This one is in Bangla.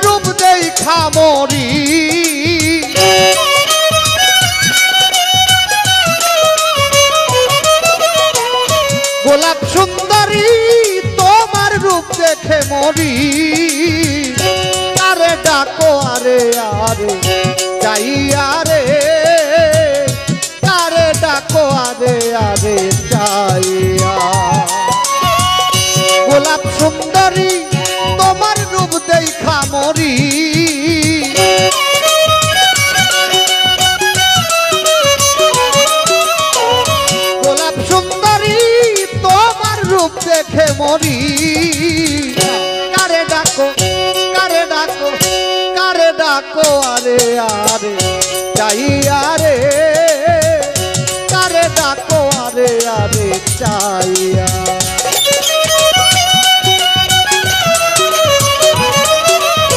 রূপ দেখা মরি গোলাপ সুন্দরী তোমার রূপ দেখে মরি আরে ডাকো আরে আরে চাইয়া রে আরে ডাকো আরে আরে চাইয়া গোলাপ সুন্দরী তোমার রূপ দেখা মরি গোলাপ সুন্দরী তোমার রূপ দেখে মরি কারে ডাকো কারে ডাকো কারে ডাকো আরে আরে চাইয়া রে কারে ডাকো আরে আরে চাইয়া